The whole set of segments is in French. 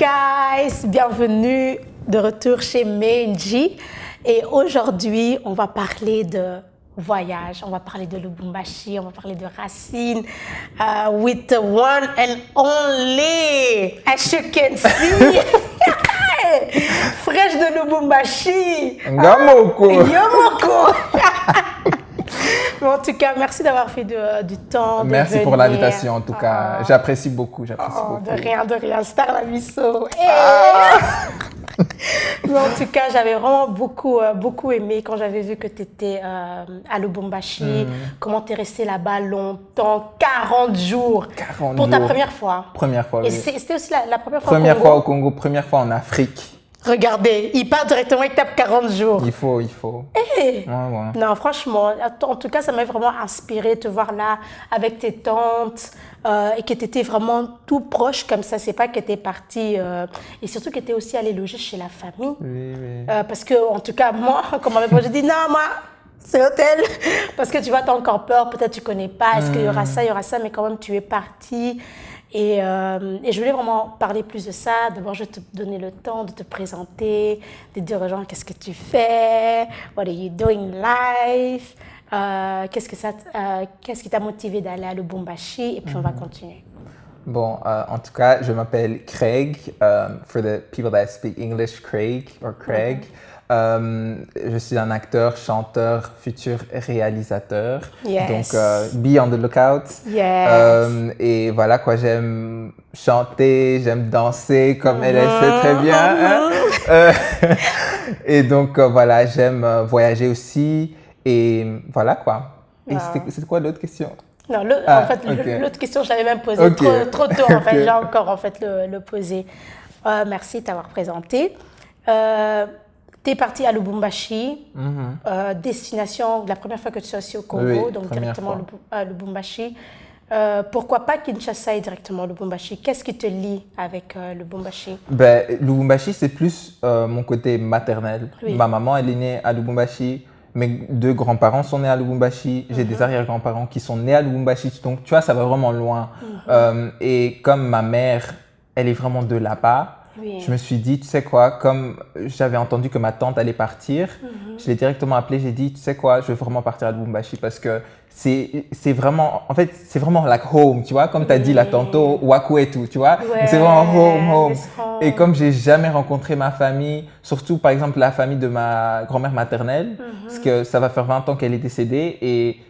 guys, bienvenue de retour chez Menji. Et aujourd'hui, on va parler de voyage, on va parler de Lubumbashi, on va parler de Racine, with the one and only, as you can see, fraîche de Lubumbashi. Ngamoko. Yomoko. Mais en tout cas, merci d'avoir fait du temps. Merci pour l'invitation, en tout cas. J'apprécie beaucoup. De rien. Star Labisso. Mais en tout cas, j'avais vraiment beaucoup aimé quand j'avais vu que tu étais à Lubumbashi. Comment tu es resté là-bas longtemps, 40 jours. 40 pour ta jours. première fois. Première fois, Et oui. c'était aussi la première fois Première au Congo. fois au Congo, première fois en Afrique. Regardez, il part directement, il tape 40 jours. Il faut. Hey. Ouais. Non, franchement, en tout cas, ça m'a vraiment inspiré de te voir là avec tes tantes et que tu étais vraiment tout proche comme ça. C'est pas que tu es parti et surtout que tu étais aussi allé loger chez la famille. Oui. Parce que, en tout cas, moi, comme avec moi, je dis non, moi, c'est l'hôtel. Parce que tu vois, tu as encore peur, peut-être tu connais pas, est-ce qu'il y aura ça, mais quand même, tu es parti. Et je voulais vraiment parler plus de ça. D'abord, je vais te donner le temps de te présenter, de dire aux gens qu'est-ce que tu fais, what are you doing in life, qu'est-ce qui t'a motivé d'aller à Lubumbashi, et puis on va continuer. Bon, en tout cas, je m'appelle Craig. For the people that speak English, Craig or Craig. Je suis un acteur, chanteur, futur réalisateur. Yes. Donc, be on the lookout. Yes. Et voilà quoi, j'aime chanter, j'aime danser comme elle sait très bien. Et donc, voilà, j'aime voyager aussi. Et voilà quoi. Et c'était quoi l'autre question? Non, l'autre question, je l'avais même posée trop tôt. En fait, j'ai encore le poser. Merci de t'avoir présenté. Tu es parti à Lubumbashi, destination, la première fois que tu es aussi au Congo, donc directement à Lubumbashi. Pourquoi pas Kinshasa et directement Lubumbashi? Qu'est-ce qui te lie avec Lubumbashi? Lubumbashi, c'est plus mon côté maternel. Oui. Ma maman, elle est née à Lubumbashi. Mes deux grands-parents sont nés à Lubumbashi. J'ai des arrière-grands-parents qui sont nés à Lubumbashi. Donc, tu vois, ça va vraiment loin. Et comme ma mère, elle est vraiment de là-bas, je me suis dit, tu sais quoi, comme j'avais entendu que ma tante allait partir, je l'ai directement appelée, j'ai dit, tu sais quoi, je veux vraiment partir à Lubumbashi parce que c'est vraiment, en fait, c'est vraiment like home, tu vois, comme tu as dit là tantôt, Waku et tout, tu vois, c'est vraiment home. Et comme j'ai jamais rencontré ma famille, surtout par exemple la famille de ma grand-mère maternelle, parce que ça va faire 20 ans qu'elle est décédée et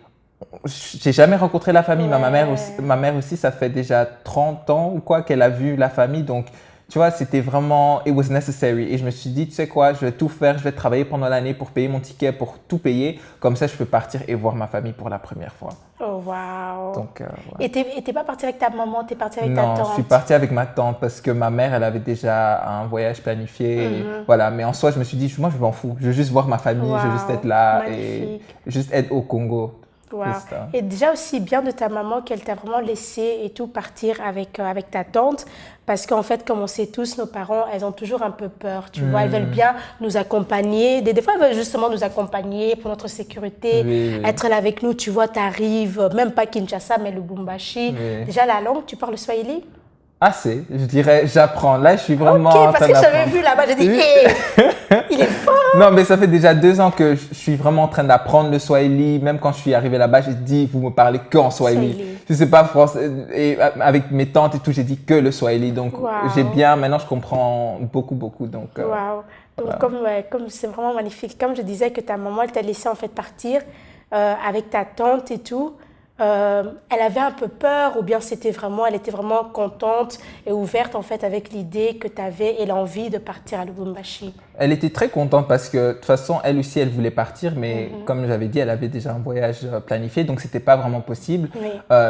j'ai jamais rencontré la famille, ma mère aussi, ça fait déjà 30 ans ou quoi qu'elle a vu la famille, donc tu vois, c'était vraiment, it was necessary. Et je me suis dit, tu sais quoi, je vais tout faire, je vais travailler pendant l'année pour payer mon ticket, pour tout payer. Comme ça, je peux partir et voir ma famille pour la première fois. Oh, wow. Donc, Et t'es pas parti avec ta maman, t'es parti avec ta tante? Non, je suis parti avec ma tante parce que ma mère, elle avait déjà un voyage planifié. Et voilà, mais en soi, je me suis dit, moi, je m'en fous. Je veux juste voir ma famille, je veux juste être là et juste être au Congo. Wow. Et déjà aussi bien de ta maman qu'elle t'a vraiment laissé et tout partir avec ta tante parce qu'en fait comme on sait tous nos parents elles ont toujours un peu peur tu vois, elles veulent bien nous accompagner des fois elles veulent justement nous accompagner pour notre sécurité, être là avec nous, tu vois, t'arrives même pas Kinshasa mais Lubumbashi. Déjà la langue, tu parles le Swahili? Assez, je dirais, j'apprends. Là, je suis vraiment en parce train que d'apprendre. j'avais vu là-bas, j'ai dit, il est fort. Non, mais ça fait déjà 2 ans que je suis vraiment en train d'apprendre le Swahili. Même quand je suis arrivé là-bas, j'ai dit, vous me parlez qu'en Swahili. Je sais pas français. Et avec mes tantes et tout, j'ai dit que le Swahili. Donc, j'ai bien, maintenant, je comprends beaucoup. Donc, donc comme c'est vraiment magnifique. Comme je disais que ta maman, elle t'a laissé en fait partir avec ta tante et tout. Elle avait un peu peur ou bien elle était vraiment contente et ouverte en fait avec l'idée que tu avais et l'envie de partir à Lubumbashi? Elle était très contente parce que de toute façon, elle aussi, elle voulait partir, mais comme j'avais dit, elle avait déjà un voyage planifié, donc c'était pas vraiment possible.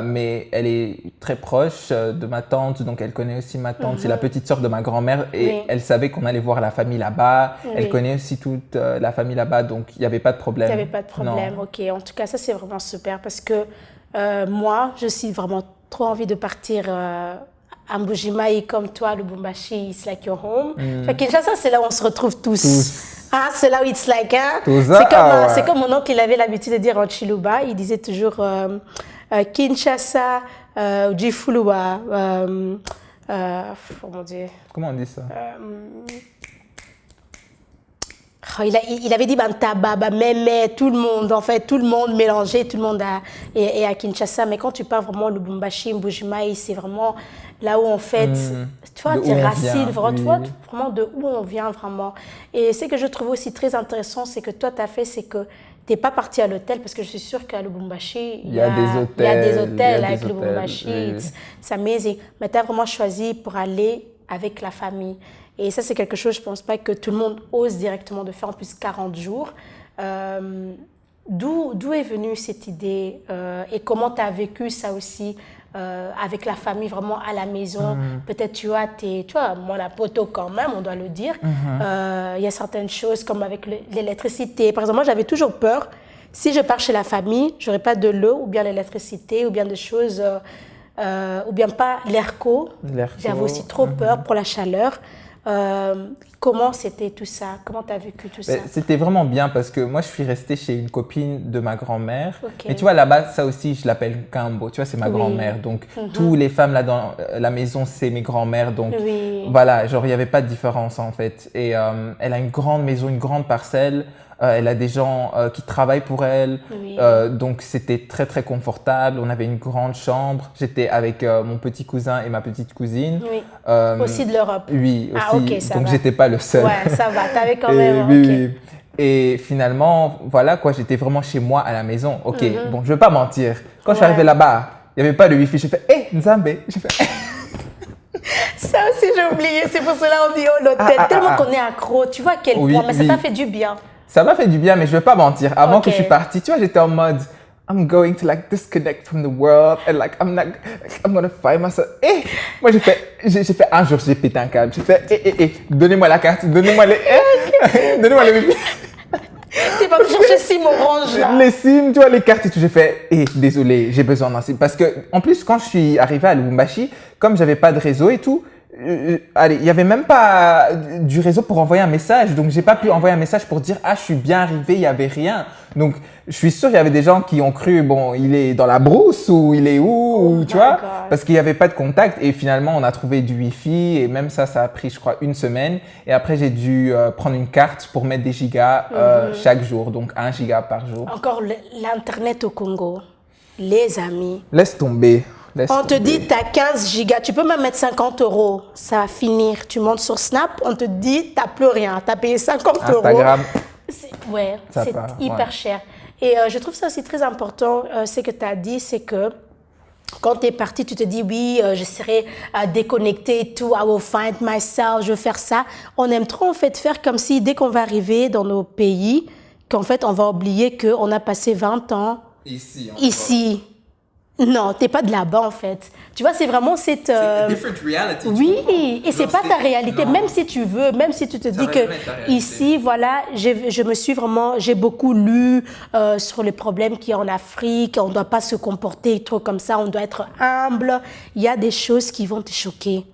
Mais elle est très proche de ma tante, donc elle connaît aussi ma tante, c'est la petite sœur de ma grand-mère et elle savait qu'on allait voir la famille là-bas. Elle connaît aussi toute la famille là-bas, donc il n'y avait pas de problème. Il n'y avait pas de problème, ok. En tout cas, ça c'est vraiment super parce que moi, je suis vraiment trop envie de partir à Mbujimayi comme toi, Lubumbashi, it's like your home. Kinshasa, c'est là où on se retrouve tous. Ah, c'est là où it's like, hein? C'est comme mon oncle, il avait l'habitude de dire en Chiluba, il disait toujours Kinshasa, Djifuluba, Oh mon Dieu. Comment on dit ça? Il avait dit Bantaba, Mémé, tout le monde, en fait, tout le monde mélangé, tout le monde et à Kinshasa. Mais quand tu parles vraiment de Lubumbashi, Mbujimaï, c'est vraiment là où en fait, tu vois, tes racines, vraiment de où on vient vraiment. Et ce que je trouve aussi très intéressant, c'est que toi, tu as fait, c'est que tu n'es pas parti à l'hôtel, parce que je suis sûre qu'à Lubumbashi, il y a des hôtels avec Lubumbashi, c'est amazing. Mais tu as vraiment choisi pour aller avec la famille. Et ça, c'est quelque chose, je ne pense pas que tout le monde ose directement de faire, en plus 40 jours. D'où est venue cette idée et comment tu as vécu ça aussi avec la famille, vraiment à la maison? Peut-être tu vois, moi la poteau quand même, on doit le dire. Il y a certaines choses comme avec l'électricité. Par exemple, moi j'avais toujours peur, si je pars chez la famille, je n'aurai pas de l'eau ou bien l'électricité ou bien des choses, ou bien pas l'airco. J'avais aussi trop peur pour la chaleur. Comment c'était tout ça? Comment tu as vécu tout ça? C'était vraiment bien parce que moi, je suis restée chez une copine de ma grand-mère. Et tu vois, là-bas, ça aussi, je l'appelle Kambo. Tu vois, c'est ma grand-mère. Donc, toutes les femmes là dans la maison, c'est mes grand-mères. Donc, voilà, genre, il n'y avait pas de différence en fait. Et elle a une grande maison, une grande parcelle. Elle a des gens qui travaillent pour elle. Donc, c'était très, très confortable. On avait une grande chambre. J'étais avec mon petit cousin et ma petite cousine. Aussi de l'Europe? Oui, aussi. Ah, ok, ça donc, va. j'étais pas le seul. Ouais, ça va. T'avais quand même. Oui. Et finalement, voilà quoi, j'étais vraiment chez moi à la maison. Ok, bon, je vais pas mentir. Quand je suis arrivée là-bas, il n'y avait pas de wifi. J'ai fait, hé, Nzambe. J'ai fait, ça aussi, j'ai oublié. C'est pour cela qu'on dit oh, l'hôtel. Tellement qu'on est accro. Tu vois à quel point. Mais ça t'a fait du bien. Ça m'a fait du bien, mais je vais pas mentir. Avant que je suis partie, tu vois, j'étais en mode, I'm going to like disconnect from the world and like I'm gonna find myself. Et moi j'ai fait un jour, j'ai pété un câble. J'ai fait, donnez-moi la carte, donnez-moi donnez-moi le wifi. T'es pas chercher SIM orange là. Les SIM, tu vois, les cartes et tout. J'ai fait, désolé, j'ai besoin d'un SIM. Parce que, en plus, quand je suis arrivée à Lubumbashi, comme j'avais pas de réseau et tout, il n'y avait même pas du réseau pour envoyer un message. Donc, j'ai pas pu envoyer un message pour dire, je suis bien arrivé, il n'y avait rien. Donc, je suis sûre qu'il y avait des gens qui ont cru, bon, il est dans la brousse ou il est où, tu vois, parce qu'il n'y avait pas de contact. Et finalement, on a trouvé du Wi-Fi et même ça a pris, je crois, 1 semaine. Et après, j'ai dû prendre une carte pour mettre des gigas chaque jour, donc 1 giga par jour. Encore l'Internet au Congo, les amis. Laisse tomber. On te dit, tu as 15 gigas, tu peux même mettre 50 €, ça va finir. Tu montes sur Snap, on te dit, tu n'as plus rien, tu as payé 50 €. Instagram. C'est hyper cher. Et je trouve ça aussi très important, ce que tu as dit, c'est que quand tu es parti, tu te dis, oui, je serai déconnecté et tout, I will find myself, je vais faire ça. On aime trop en fait faire comme si, dès qu'on va arriver dans nos pays, qu'en fait, on va oublier qu'on a passé 20 ans ici. Non, t'es pas de là-bas en fait. Tu vois, c'est vraiment cette. C'est different reality. Oui, et c'est pas ta réalité. Même si tu veux, même si tu te dis que ici, voilà, j'ai beaucoup lu sur les problèmes qu'il y a en Afrique. On doit pas se comporter trop comme ça. On doit être humble. Il y a des choses qui vont te choquer.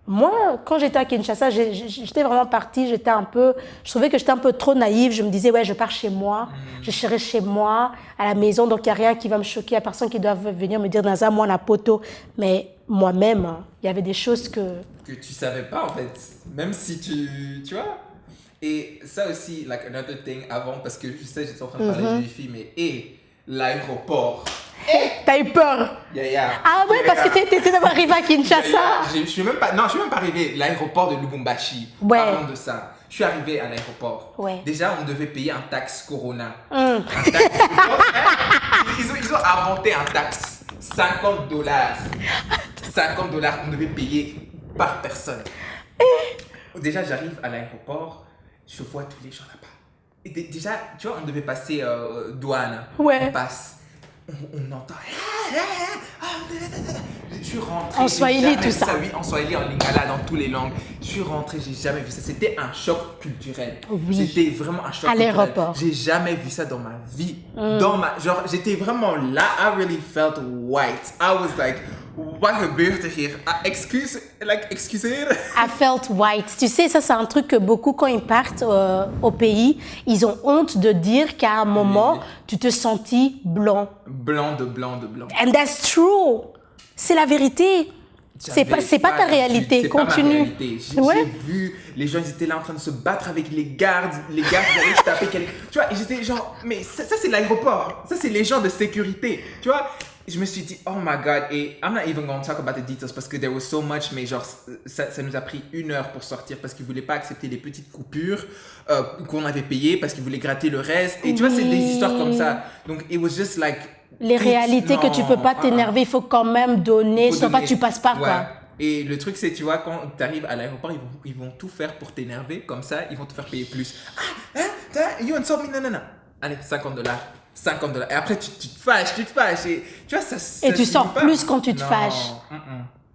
Moi, quand j'étais à Kinshasa, j'étais vraiment partie, je trouvais que j'étais un peu trop naïve. Je me disais, ouais, je pars chez moi, je serai chez moi, à la maison, donc il n'y a rien qui va me choquer, il n'y a personne qui doit venir me dire, Naza, moi, la poteau. Mais moi-même, il y avait des choses que tu savais pas, en fait. Même si tu vois. Et ça aussi, like another thing, avant, parce que je sais, j'étais en train de parler du wifi, mais l'aéroport. T'as eu peur? Ah ouais, parce que t'étais d'abord arrivé à Kinshasa. Je suis même pas arrivé à l'aéroport de Lubumbashi. Parlons de ça. Je suis arrivé à l'aéroport. Déjà, on devait payer un taxe Corona. Un taxe, ils ont inventé un taxe. $50. $50 qu'on devait payer par personne. Déjà, j'arrive à l'aéroport, je vois tous les gens là-bas. Et déjà, tu vois, on devait passer douane. On passe. On entend. Je suis rentré. En Swahili, tout ça. Oui, en Swahili, en Lingala, dans toutes les langues. Je suis rentré, j'ai jamais vu ça. C'était un choc culturel. Oui. C'était vraiment un choc à culturel. L'aéroport. J'ai jamais vu ça dans ma vie. Genre, j'étais vraiment là. I really felt white. I was like, wat gebeurt er hier? Excusez. I felt white. Tu sais, ça, c'est un truc que beaucoup, quand ils partent au pays, ils ont honte de dire qu'à un moment, tu te sentis blanc. Blanc de blanc. And that's true. C'est la vérité. C'est pas ta réalité, continue. J'ai vu, les gens ils étaient là en train de se battre avec les gardes ils allaient se taper. Tu vois, et j'étais genre, mais ça c'est l'aéroport, ça c'est les gens de sécurité, tu vois. Je me suis dit, oh my god, et I'm not even going to talk about the details parce que there was so much, mais genre, ça nous a pris 1 heure pour sortir parce qu'ils ne voulaient pas accepter les petites coupures qu'on avait payées parce qu'ils voulaient gratter le reste. Et tu vois, c'est des histoires comme ça. Donc, it was just like... Les réalités que tu ne peux pas t'énerver, il faut quand même donner, soit pas tu passes pas, quoi. Et le truc, c'est, tu vois, quand tu arrives à l'aéroport, ils vont tout faire pour t'énerver, comme ça, ils vont te faire payer plus. Ah, hein, you insult me, non. Allez, $50. $50. Et après, tu te fâches. Et, tu vois, ça et tu sors plus quand tu te fâches.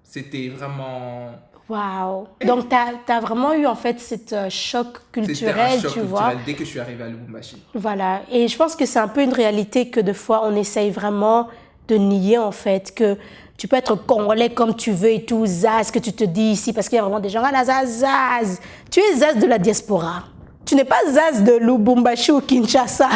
C'était vraiment... Waouh. Donc, tu as vraiment eu, en fait, cet choc culturel, tu vois. Culturel dès que je suis arrivée à Lubumbashi. Voilà. Et je pense que c'est un peu une réalité que, des fois, on essaye vraiment de nier, en fait, que tu peux être congolais comme tu veux et tout, Zaz, que tu te dis ici, parce qu'il y a vraiment des gens, ah, Zaz. Tu es Zaz de la diaspora. Tu n'es pas Zaz de Lubumbashi ou Kinshasa.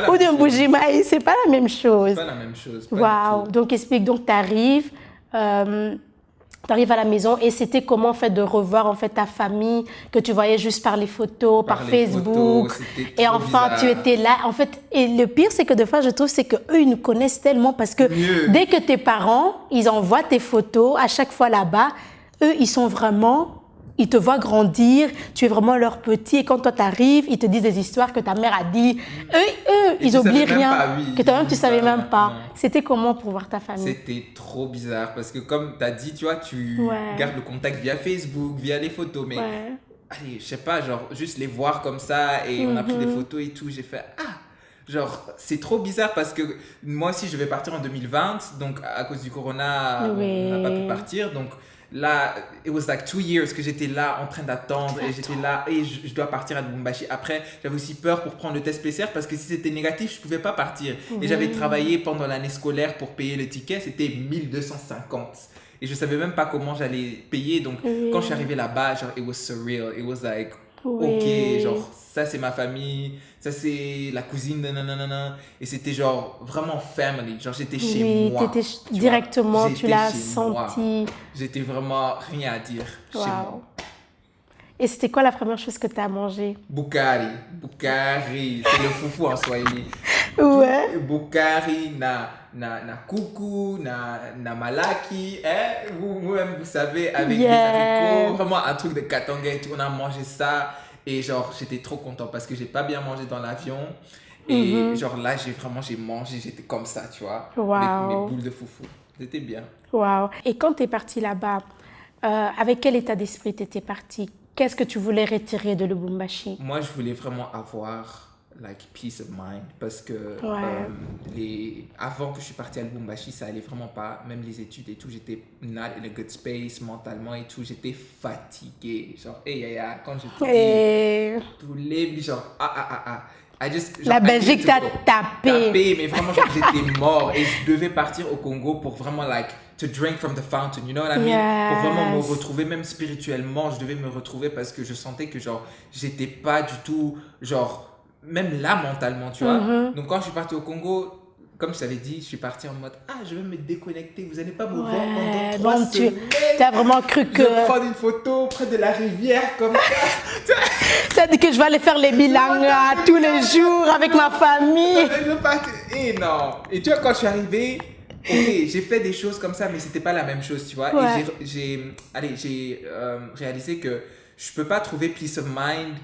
Ou de Mbujimaï, c'est pas la même chose. C'est pas la même chose. Waouh. Donc, explique, donc tu arrives à la maison et c'était comment en fait de revoir en fait ta famille que tu voyais juste par les photos, par Facebook. Et enfin, bizarre. Tu étais là. En fait, et le pire, c'est que des fois, je trouve, c'est qu'eux, ils nous connaissent tellement parce que dès que tes parents, ils envoient tes photos à chaque fois là-bas, eux, ils sont vraiment... Ils te voient grandir, tu es vraiment leur petit et quand toi t'arrives, ils te disent des histoires que ta mère a dit. Eux, ils n'oublient rien, que toi-même tu savais même pas. C'était comment pour voir ta famille? C'était trop bizarre parce que comme tu as dit, tu vois, tu gardes le contact via Facebook, via les photos, mais allez, je sais pas, genre juste les voir comme ça et on a pris des photos et tout, j'ai fait genre, c'est trop bizarre parce que moi aussi je vais partir en 2020, donc à cause du corona, on n'a pas pu partir, donc là, it was like 2 years que j'étais là en train d'attendre et j'étais là et je dois partir à Lubumbashi. Après, j'avais aussi peur pour prendre le test PCR parce que si c'était négatif, je pouvais pas partir. Et j'avais travaillé pendant l'année scolaire pour payer le ticket, c'était 1250. Et je savais même pas comment j'allais payer. Donc, quand je suis arrivé là-bas, genre, it was surreal. It was like, ok, genre, ça c'est ma famille, ça c'est la cousine, nanana. Et c'était genre vraiment family. Genre, j'étais chez moi. Directement, tu l'as senti. J'étais vraiment rien à dire chez moi. Et c'était quoi la première chose que tu as mangé? Bukari, c'est le foufou en swahili. Ouais. Bukari, na kuku, na malaki, vous-même vous savez, avec des haricots, vraiment un truc de katanga et tout, on a mangé ça et genre j'étais trop content parce que j'ai pas bien mangé dans l'avion et genre là j'ai mangé, j'étais comme ça, tu vois, avec mes boules de foufou, c'était bien. Waouh. Et quand tu es parti là-bas, avec quel état d'esprit tu étais parti? Qu'est-ce que tu voulais retirer de Lubumbashi? Moi, je voulais vraiment avoir like peace of mind parce que avant que je suis partie à Lubumbashi, ça allait vraiment pas, même les études et tout, j'étais not in a good space mentalement et tout, j'étais fatiguée, genre quand je tous les genre la Belgique t'a tapé, mais vraiment genre j'étais mort et je devais partir au Congo pour vraiment like to drink from the fountain, you know what I mean? Pour vraiment me retrouver, même spirituellement, je devais me retrouver parce que je sentais que genre j'étais pas du tout genre même là mentalement, tu vois. Donc quand je suis partie au Congo, comme je t'avais dit, je suis partie en mode je vais me déconnecter, vous n'allez pas me voir pendant 3 semaines. Tu as vraiment cru que... Je vais prendre une photo près de la rivière comme ça. Tu as dit que je vais aller faire les bilanga tous les jours avec ma famille. Et non. Et tu vois, quand je suis arrivée, j'ai fait des choses comme ça, mais c'était pas la même chose, tu vois. Et j'ai réalisé que je peux pas trouver peace of mind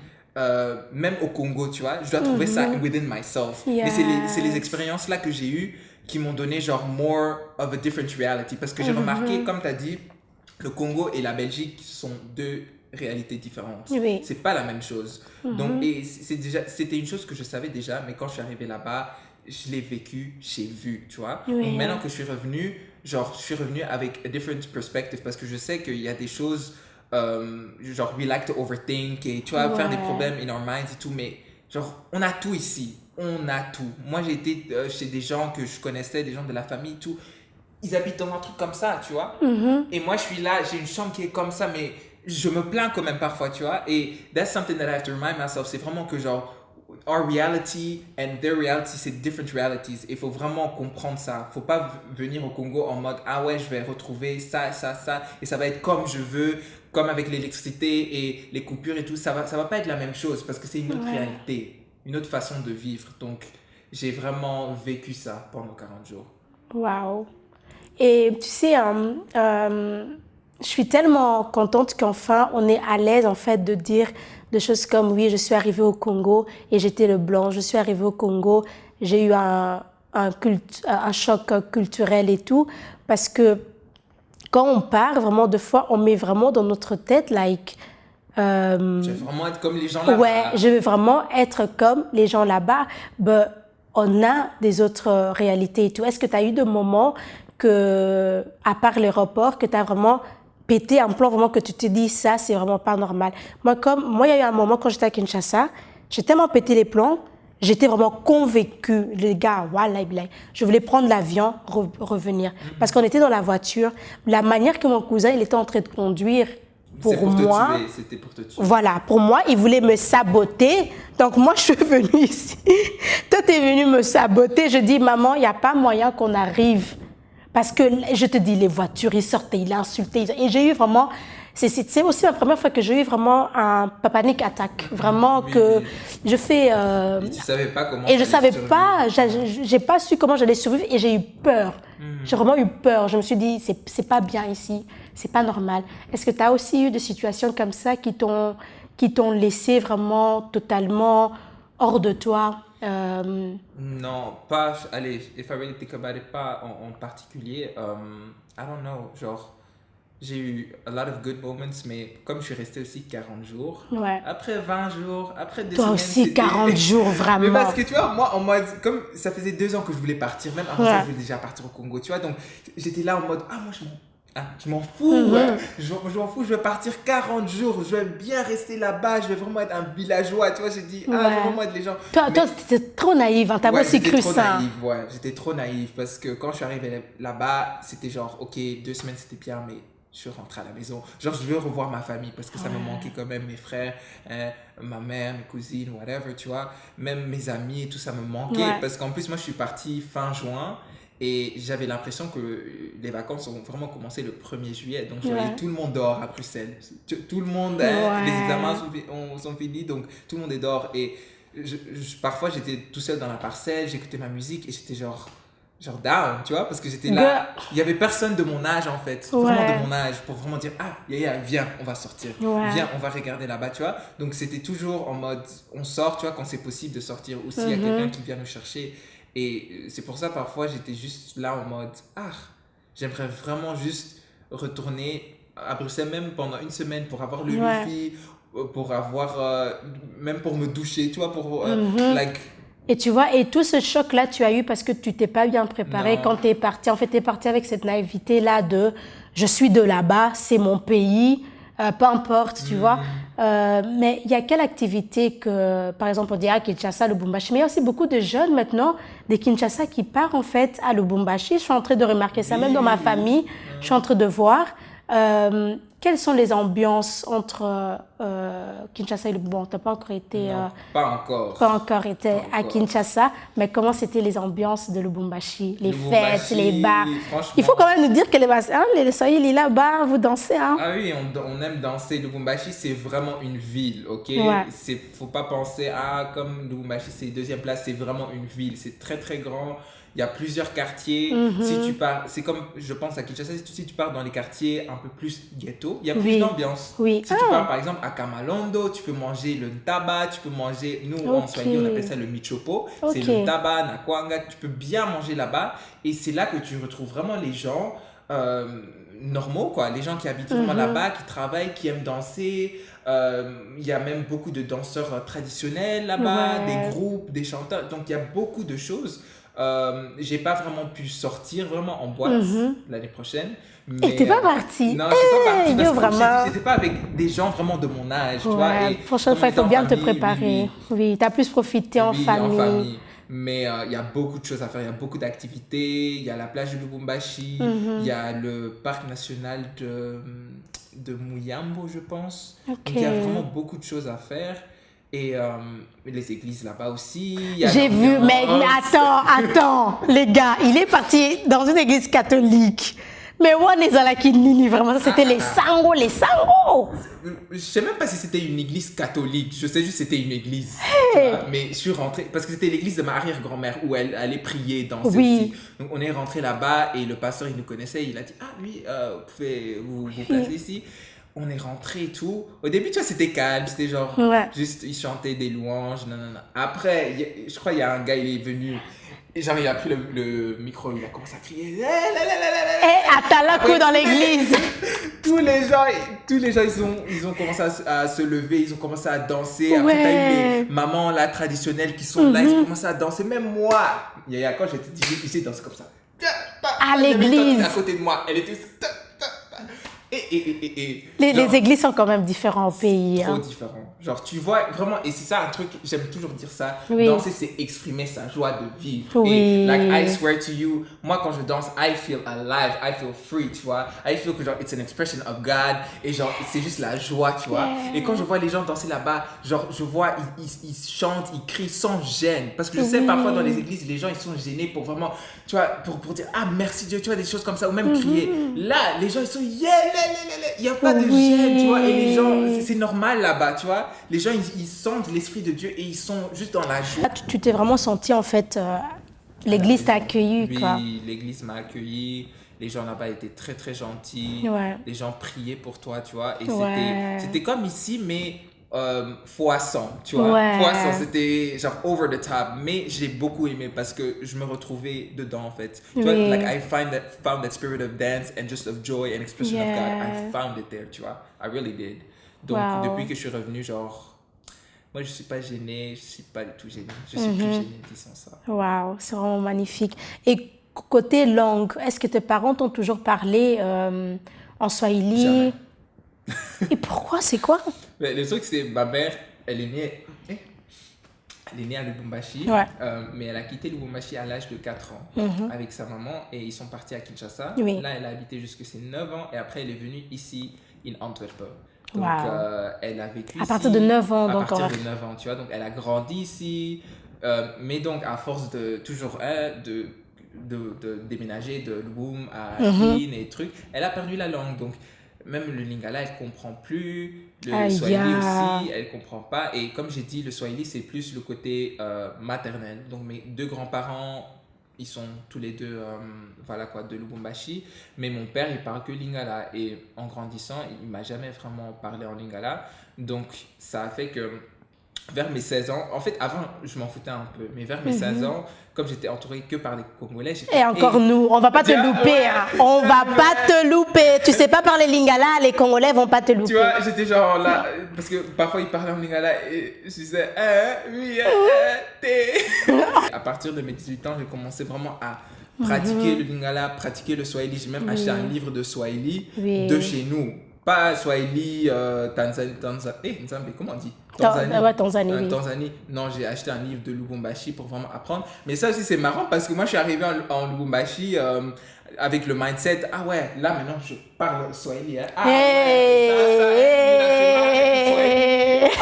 même au Congo, tu vois. Je dois trouver ça within myself. Mais c'est les expériences là que j'ai eues qui m'ont donné genre more of a different reality. Parce que j'ai remarqué, comme tu as dit, le Congo et la Belgique sont 2 réalités différentes. C'est pas la même chose. Donc, et c'était une chose que je savais déjà, mais quand je suis arrivée là-bas, je l'ai vécu, j'ai vu, tu vois. Donc maintenant que je suis revenu avec a different perspective parce que je sais qu'il y a des choses genre we like to overthink et tu vois faire des problèmes in our minds et tout, mais genre on a tout ici, on a tout. Moi j'ai été chez des gens que je connaissais, des gens de la famille et tout, ils habitent dans un truc comme ça, tu vois. Et moi je suis là, j'ai une chambre qui est comme ça, mais je me plains quand même parfois, tu vois. Et that's something that I have to remind myself, c'est vraiment que genre our reality and their reality, c'est different realities. Il faut vraiment comprendre ça. Faut pas venir au Congo en mode ah ouais, je vais retrouver ça, et ça va être comme je veux, comme avec l'électricité et les coupures et tout. Ça va pas être la même chose parce que c'est une autre réalité, une autre façon de vivre. Donc, j'ai vraiment vécu ça pendant 40 jours. Waouh. Et tu sais, je suis tellement contente qu'enfin on est à l'aise en fait de dire des choses comme oui, je suis arrivée au Congo et j'étais le blanc, je suis arrivée au Congo, j'ai eu un choc culturel et tout, parce que quand on parle vraiment de fois, on met vraiment dans notre tête like je vais vraiment être comme les gens là-bas. Ouais, je veux vraiment être comme les gens là-bas. Ben, on a des autres réalités et tout. Est-ce que tu as eu des moments que, à part l'aéroport, que tu as vraiment pété un plan, vraiment que tu te dis ça, c'est vraiment pas normal? Moi, il y a eu un moment quand j'étais à Kinshasa, j'ai tellement pété les plombs, j'étais vraiment convaincue, les gars, voilà, je voulais prendre l'avion, revenir. Parce qu'on était dans la voiture, la manière que mon cousin, il était en train de conduire, pour moi, c'était pour te tuer. Voilà, pour moi, il voulait me saboter. Donc moi, je suis venue ici. Toi, tu es venu me saboter. Je dis, maman, il n'y a pas moyen qu'on arrive. Parce que, je te dis, les voitures, ils sortaient, il a insulté. Et j'ai eu vraiment... C'est aussi la première fois que j'ai eu vraiment un panic attack. Vraiment que je fais... Et tu savais pas comment... Et je savais pas, j'ai pas su comment j'allais survivre et j'ai eu peur. J'ai vraiment eu peur. Je me suis dit, c'est pas bien ici, c'est pas normal. Est-ce que tu as aussi eu des situations comme ça qui t'ont laissé vraiment totalement hors de toi? Non, pas... Allez, if I really think about it, pas en particulier. I don't know, genre... J'ai eu a lot of good moments, mais comme je suis restée aussi 40 jours, après 20 jours, après 2 semaines... Toi aussi, 40 jours, vraiment. Mais parce que tu vois, moi, en mode, comme ça faisait 2 ans que je voulais partir, même avant ça, je voulais déjà partir au Congo, tu vois, donc j'étais là en mode, moi, je m'en fous, je m'en fous, je vais partir 40 jours, je vais bien rester là-bas, je vais vraiment être un villageois, tu vois, j'ai dit, je vais vraiment être les gens. Toi, t'étais trop naïve, hein, t'avais aussi cru ça. J'étais trop naïve, parce que quand je suis arrivée là-bas, c'était genre, ok, 2 semaines c'était bien, mais je suis rentrée à la maison. Genre, je veux revoir ma famille parce que ça me manquait quand même, mes frères, ma mère, mes cousines, whatever, tu vois. Même mes amis et tout, ça me manquait. Parce qu'en plus, moi, je suis partie fin juin et j'avais l'impression que les vacances ont vraiment commencé le 1er juillet. Donc, je voyais tout le monde dehors à Bruxelles. Tout le monde, les examens sont finis, donc tout le monde est dehors. Et parfois, j'étais tout seul dans la parcelle, j'écoutais ma musique et j'étais genre down, tu vois, parce que j'étais là, il y avait personne de mon âge en fait, vraiment de mon âge, pour vraiment dire, Yaya, viens, on va sortir, viens, on va regarder là-bas, tu vois, donc c'était toujours en mode, on sort, tu vois, quand c'est possible de sortir, ou s'il y a quelqu'un qui vient nous chercher, et c'est pour ça, parfois, j'étais juste là en mode, j'aimerais vraiment juste retourner à Bruxelles, même pendant 1 semaine, pour avoir le wifi, pour avoir, même pour me doucher, tu vois, pour, Et tu vois, et tout ce choc-là, tu as eu parce que tu t'es pas bien préparé quand tu es parti. En fait, tu es parti avec cette naïveté-là de « je suis de là-bas, c'est mon pays, peu importe », tu vois. Mais il y a quelle activité que, par exemple, on dit à Kinshasa, Lubumbashi, mais il y a aussi beaucoup de jeunes maintenant, des Kinshasa qui partent en fait à Lubumbashi. Je suis en train de remarquer ça, même dans ma famille, je suis en train de voir. Quelles sont les ambiances entre Kinshasa et Lubumbashi? Tu n'as pas encore été... pas encore été à Kinshasa, mais comment c'était les ambiances de Lubumbashi? Les fêtes, les bars. Il faut quand même nous dire que les soyez là-bas, vous dansez. Hein? Ah oui, on aime danser. Lubumbashi, c'est vraiment une ville, ok? Faut pas penser, comme Lubumbashi, c'est 2e place, c'est vraiment une ville. C'est très, très grand. Il y a plusieurs quartiers. Si tu pars, c'est comme, je pense à Kinshasa, si tu pars dans les quartiers un peu plus ghetto, il y a plus d'ambiance. Si tu pars par exemple à Kamalondo, tu peux manger le ntaba, tu peux manger, nous en Swahili on appelle ça le michopo, c'est le ntaba, nakwanga, tu peux bien manger là-bas et c'est là que tu retrouves vraiment les gens normaux, quoi, les gens qui habitent vraiment là-bas, qui travaillent, qui aiment danser. Il y a même beaucoup de danseurs traditionnels là-bas, des groupes, des chanteurs, donc il y a beaucoup de choses. J'ai pas vraiment pu sortir vraiment en boîte l'année prochaine. Mais t'es pas parti? Non, je suis pas parti parce que j'étais pas avec des gens vraiment de mon âge, tu vois. Et prochaine fois, il faut bien te préparer. Oui, t'as plus profité en famille. Mais il y a beaucoup de choses à faire, il y a beaucoup d'activités. Il y a la plage de Lubumbashi, il y a le parc national de Muyambo, je pense. Donc il y a vraiment beaucoup de choses à faire. Et les églises là-bas aussi. J'ai vu, mais attends, les gars, il est parti dans une église catholique. Mais on est à la Kinini, vraiment, ça c'était les sangos. Je sais même pas si c'était une église catholique, je sais juste que c'était une église. Mais je suis rentré, parce que c'était l'église de ma arrière-grand-mère où elle allait prier dans celle-ci. Donc on est rentré là-bas et le pasteur il nous connaissait, il a dit oui, vous pouvez vous placer ici. On est rentré et tout. Au début, tu vois, c'était calme, c'était genre juste ils chantaient des louanges, nanana. Après, je crois il y a un gars, il est venu. Et genre, il a pris le micro, il a commencé à crier. Atalakou dans l'église. tous les gens, ils ont commencé à se lever, ils ont commencé à danser. Après, t'as eu les mamans là, traditionnelles qui sont là, ils ont commencé à danser. Même moi, quand j'étais DJ, j'ai dansé comme ça. À l'église. À côté de moi, elle était... Les églises sont quand même différentes au pays. Trop différents. Genre, tu vois, vraiment, et c'est ça un truc, j'aime toujours dire ça, danser, c'est exprimer sa joie de vivre. Et, like, I swear to you, moi, quand je danse, I feel alive, I feel free, tu vois. I feel que, genre, it's an expression of God, et genre, c'est juste la joie, tu vois. Et quand je vois les gens danser là-bas, genre, je vois, ils chantent, ils crient sans gêne. Parce que je sais, parfois, dans les églises, les gens, ils sont gênés pour vraiment, tu vois, pour dire, merci Dieu, tu vois, des choses comme ça, ou même crier. Là, les gens, ils sont, il n'y a pas de gêne, tu vois, et les gens, c'est normal là-bas, tu vois. Les gens, ils sentent l'Esprit de Dieu et ils sont juste dans la joie. Tu t'es vraiment senti, en fait, l'église t'a accueilli, quoi. Oui, l'église m'a accueilli. Les gens là-bas étaient très, très gentils. Les gens priaient pour toi, tu vois. Et c'était comme ici, mais fois 100, tu vois. Fois 100, c'était genre over the top. Mais j'ai beaucoup aimé parce que je me retrouvais dedans, en fait. Tu vois, like I found that spirit of dance and just of joy and expression of God. I found it there, tu vois. I really did. Donc, depuis que je suis revenu, genre, moi, je ne suis pas gênée, je ne suis pas du tout gênée. Je suis plus gênée, disons ça. Waouh, c'est vraiment magnifique. Et côté langue, est-ce que tes parents t'ont toujours parlé en swahili? Jamais. Et pourquoi? C'est quoi? Mais le truc, c'est ma mère, elle est née à Lubumbashi, mais elle a quitté Lubumbashi à l'âge de 4 ans avec sa maman et ils sont partis à Kinshasa. Là, elle a habité jusqu'à ses 9 ans et après, elle est venue ici, in Antwerp. Donc, elle a vécu à partir de 9 ans. À partir de 9 ans, tu vois. Donc, elle a grandi ici. Mais donc, à force de toujours de déménager de Lubum à Kin et trucs, elle a perdu la langue. Donc, même le lingala, elle ne comprend plus. Le swahili aussi, elle ne comprend pas. Et comme j'ai dit, le swahili, c'est plus le côté maternel. Donc, mes 2 grands-parents, ils sont tous les 2 de Lubumbashi. Mais mon père, il parle que lingala. Et en grandissant, il ne m'a jamais vraiment parlé en lingala. Donc, ça a fait que vers mes 16 ans, en fait, avant, je m'en foutais un peu. Mais vers mes 16 ans, comme j'étais entouré que par les Congolais, et encore nous, on va pas te louper. On va pas te louper. Tu sais pas parler lingala, les Congolais vont pas te louper. Tu vois, j'étais genre là, parce que parfois ils parlaient en lingala et je disais, oui, À partir de mes 18 ans, j'ai commencé vraiment à pratiquer le lingala, pratiquer le swahili. J'ai même acheté un livre de swahili de chez nous. Pas swahili, Tanzanie, comment on dit? Tanzanie. Non, j'ai acheté un livre de Lubumbashi pour vraiment apprendre. Mais ça aussi, c'est marrant parce que moi, je suis arrivé en Lubumbashi avec le mindset, là, maintenant, je parle swahili.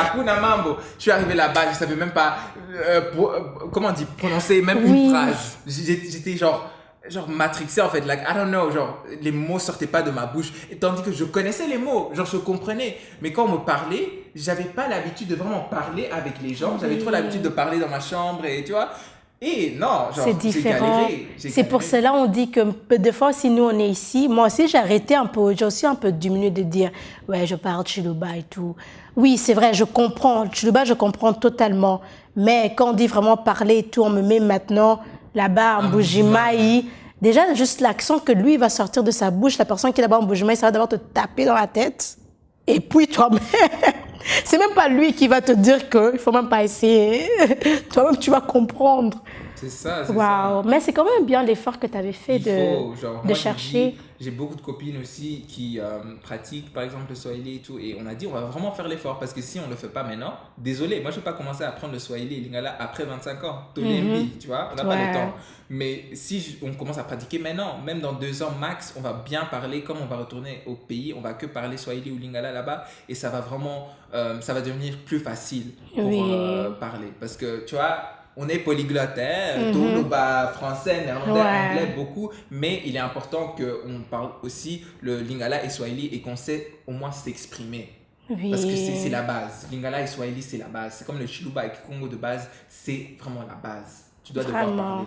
Hakuna mambo. Je suis arrivé là-bas, je savais même pas, prononcer même une phrase. J'étais genre matrixé en fait, like I don't know, genre les mots sortaient pas de ma bouche, et tandis que je connaissais les mots, genre je comprenais, mais quand on me parlait, j'avais pas l'habitude de vraiment parler avec les gens, j'avais trop l'habitude de parler dans ma chambre et tu vois, et non, genre c'est différent. C'est pour cela on dit que des fois si nous on est ici, moi aussi j'ai arrêté un peu, j'ai aussi un peu diminué de dire je parle Chiluba et tout. Oui c'est vrai, je comprends Chiluba, je comprends totalement, mais quand on dit vraiment parler et tout, on me met maintenant là-bas en Bujimaï, déjà juste l'accent que lui va sortir de sa bouche, la personne qui est là-bas en Bujimaï, ça va d'abord te taper dans la tête. Et puis toi-même, c'est même pas lui qui va te dire qu'il faut même pas essayer. Toi-même tu vas comprendre. C'est ça, ça. Mais c'est quand même bien l'effort que tu avais fait de chercher. j'ai beaucoup de copines aussi qui pratiquent par exemple le Swahili et tout. Et on a dit, on va vraiment faire l'effort parce que si on ne le fait pas maintenant, désolé, moi je ne vais pas commencer à apprendre le Swahili et Lingala après 25 ans. Tu vois, on n'a pas le temps. Mais si on commence à pratiquer maintenant, même dans 2 ans max, on va bien parler. Comme on va retourner au pays, on va que parler Swahili ou Lingala là-bas. Et ça va vraiment, ça va devenir plus facile pour parler. Parce que tu vois, on est polyglotte, tout le français, néerlandais, anglais, beaucoup. Mais il est important qu'on parle aussi le Lingala et Swahili et qu'on sait au moins s'exprimer. Parce que c'est la base. Lingala et Swahili, c'est la base. C'est comme le Chiluba et Kikongo de base, c'est vraiment la base. Tu dois devoir parler.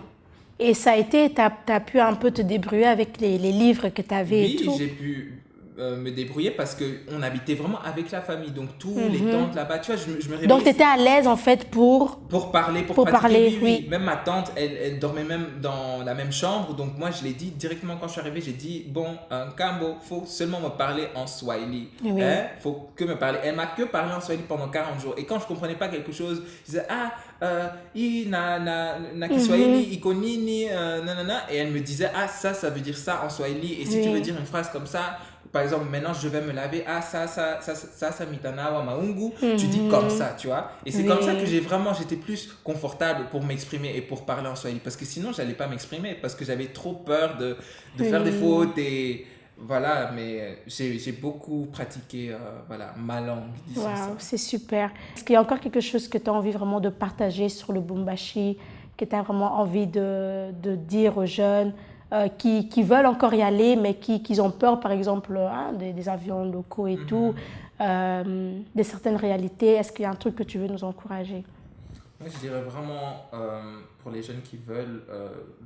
Et ça a été, tu as pu un peu te débrouiller avec les livres que tu avais et tout? Oui, j'ai pu me débrouiller parce qu'on habitait vraiment avec la famille. Donc, tous les tantes là-bas, tu vois, je me réveillais. Donc, tu étais à l'aise en fait pour parler, pour pratiquer. Oui. Même ma tante, elle dormait même dans la même chambre. Donc, moi, je l'ai dit directement quand je suis arrivée. J'ai dit, bon, Kambo, il faut seulement me parler en Swahili. Il faut que me parler. Elle m'a que parlé en Swahili pendant 40 jours. Et quand je ne comprenais pas quelque chose, je disais, Kiswahili, iko nini, nanana. Et elle me disait, ça veut dire ça en Swahili. Et si tu veux dire une phrase comme ça, par exemple, maintenant je vais me laver, ça mitanawa maungu, tu dis comme ça, tu vois. Et c'est comme ça que j'étais plus confortable pour m'exprimer et pour parler en Swahili. Parce que sinon, j'allais pas m'exprimer parce que j'avais trop peur de faire des fautes et voilà. Mais j'ai beaucoup pratiqué ma langue. Wow, c'est super. Est-ce qu'il y a encore quelque chose que tu as envie vraiment de partager sur le Bumbashi, que tu as vraiment envie de dire aux jeunes qui veulent encore y aller, mais qui ont peur, par exemple, des avions locaux et tout, de certaines réalités? Est-ce qu'il y a un truc que tu veux nous encourager? Moi, je dirais vraiment, pour les jeunes qui veulent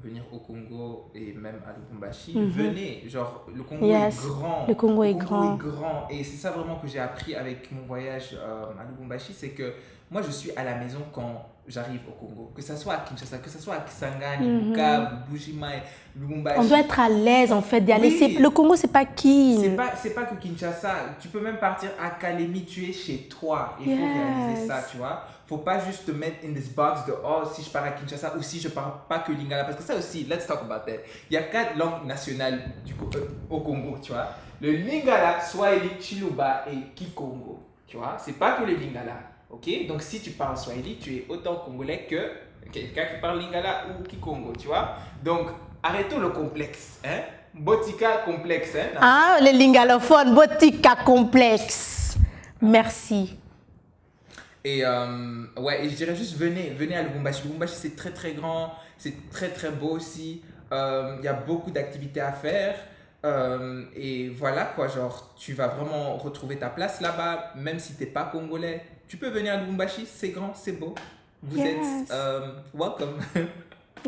venir au Congo et même à Lubumbashi, venez. Genre, le Congo est grand. Le Congo est grand. Et c'est ça vraiment que j'ai appris avec mon voyage à Lubumbashi, c'est que moi, je suis à la maison quand j'arrive au Congo. Que ce soit à Kinshasa, que ce soit à Kisangani, Bukavu, Bujimaï, Lubumbashi. On doit être à l'aise, en fait, d'y aller. Le Congo, c'est pas qui. C'est pas que Kinshasa. Tu peux même partir à Kalemi, tu es chez toi. Il faut réaliser ça, tu vois. Faut pas juste te mettre in this box de si je pars à Kinshasa ou si je parle pas que Lingala. Parce que ça aussi, let's talk about that. Il y a 4 langues nationales au Congo, tu vois. Le Lingala, Swahili, Chiluba et Kikongo. Tu vois, c'est pas que le Lingala. Ok, donc si tu parles Swahili, tu es autant congolais que quelqu'un qui parle Lingala ou Kikongo, tu vois. Donc, arrêtons le complexe, Botika complexe, les lingalophones, Botika complexe. Merci. Et et je dirais juste venez à Lubumbashi. Lubumbashi, c'est très très grand, c'est très très beau aussi. Il y a beaucoup d'activités à faire. Et voilà quoi, genre tu vas vraiment retrouver ta place là-bas, même si t'es pas congolais. Tu peux venir à Lubumbashi, c'est grand, c'est beau. Vous êtes welcome.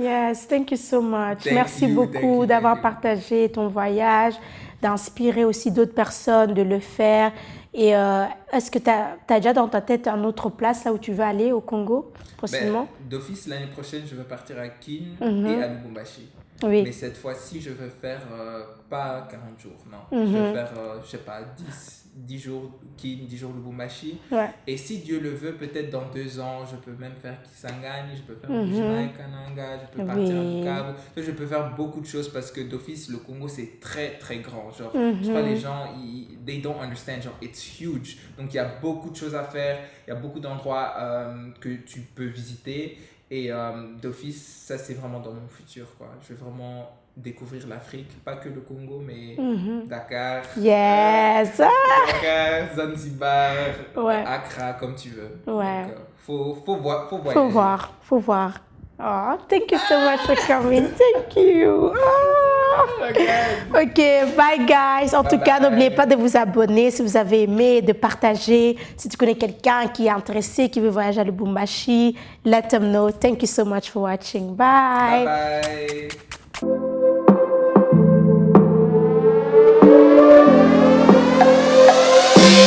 Yes, thank you so much. Merci beaucoup d'avoir partagé ton voyage, d'inspirer aussi d'autres personnes de le faire. Et est-ce que tu as déjà dans ta tête une autre place là où tu veux aller au Congo prochainement? D'office, l'année prochaine, je vais partir à Kin et à Lubumbashi. Oui. Mais cette fois-ci, je veux faire pas 40 jours, non. Je vais faire, je sais pas, 10 jours Kin, 10 jours Lubumbashi. Ouais. Et si Dieu le veut, peut-être dans 2 ans, je peux même faire Kisangani, je peux faire Bujimaï, Kananga, je peux partir à Bukavu. Je peux faire beaucoup de choses parce que d'office, le Congo, c'est très, très grand. Genre, je crois que les gens, they don't understand. Genre, it's huge. Donc, il y a beaucoup de choses à faire. Il y a beaucoup d'endroits que tu peux visiter. Et d'office, ça c'est vraiment dans mon futur, quoi. Je veux vraiment découvrir l'Afrique, pas que le Congo, mais Dakar. Yes! Dakar, Zanzibar, Accra, comme tu veux. Ouais. Donc, faut voir. Faut voir. Oh, thank you so much for coming. Thank you. Oh. Ok, bye guys. En tout cas, n'oubliez pas de vous abonner si vous avez aimé, de partager. Si tu connais quelqu'un qui est intéressé, qui veut voyager à Lubumbashi, let them know. Thank you so much for watching. Bye. Bye bye.